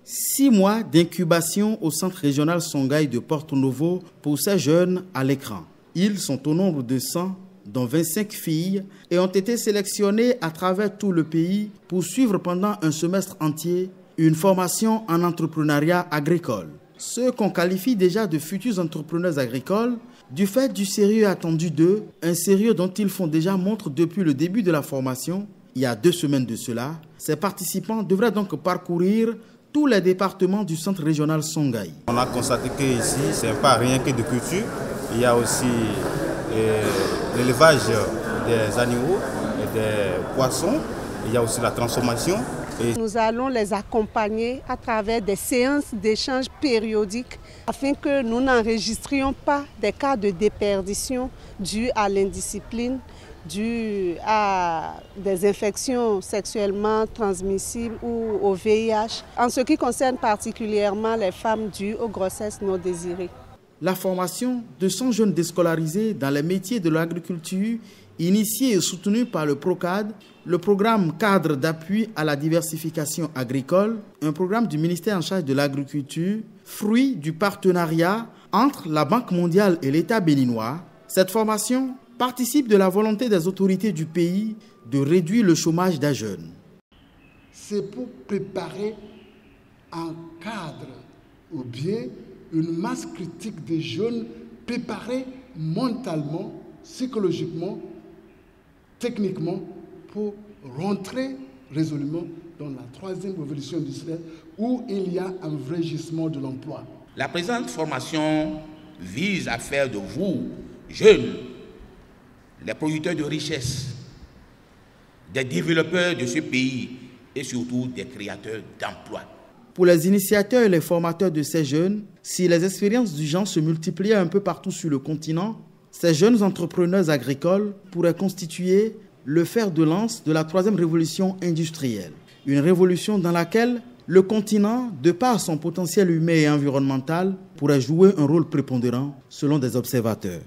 6 mois d'incubation au centre régional Songhai de Porto Novo pour ces jeunes à l'écran. Ils sont au nombre de 100, dont 25 filles, et ont été sélectionnés à travers tout le pays pour suivre pendant un semestre entier une formation en entrepreneuriat agricole. Ceux qu'on qualifie déjà de futurs entrepreneurs agricoles, du fait du sérieux attendu d'eux, un sérieux dont ils font déjà montre depuis le début de la formation, il y a 2 semaines de cela, ces participants devraient donc parcourir tous les départements du centre régional Songhai. On a constaté qu'ici, ce n'est pas rien que de culture. Il y a aussi l'élevage des animaux et des poissons. Il y a aussi la transformation. Nous allons les accompagner à travers des séances d'échange périodiques afin que nous n'enregistrions pas des cas de déperdition dus à l'indiscipline, dus à des infections sexuellement transmissibles ou au VIH, en ce qui concerne particulièrement les femmes dues aux grossesses non désirées. La formation de 100 jeunes déscolarisés dans les métiers de l'agriculture, initiée et soutenue par le PROCAD, le programme cadre d'appui à la diversification agricole, un programme du ministère en charge de l'agriculture, fruit du partenariat entre la Banque mondiale et l'État béninois. Cette formation participe de la volonté des autorités du pays de réduire le chômage des jeunes. C'est pour préparer un cadre ou bien une masse critique des jeunes préparés mentalement, psychologiquement, techniquement pour rentrer résolument dans la 3e révolution industrielle où il y a un vrai gisement de l'emploi. La présente formation vise à faire de vous, jeunes, les producteurs de richesses, des développeurs de ce pays et surtout des créateurs d'emplois. Pour les initiateurs et les formateurs de ces jeunes, si les expériences du genre se multipliaient un peu partout sur le continent, ces jeunes entrepreneurs agricoles pourraient constituer le fer de lance de la 3e révolution industrielle. Une révolution dans laquelle le continent, de par son potentiel humain et environnemental, pourrait jouer un rôle prépondérant selon des observateurs.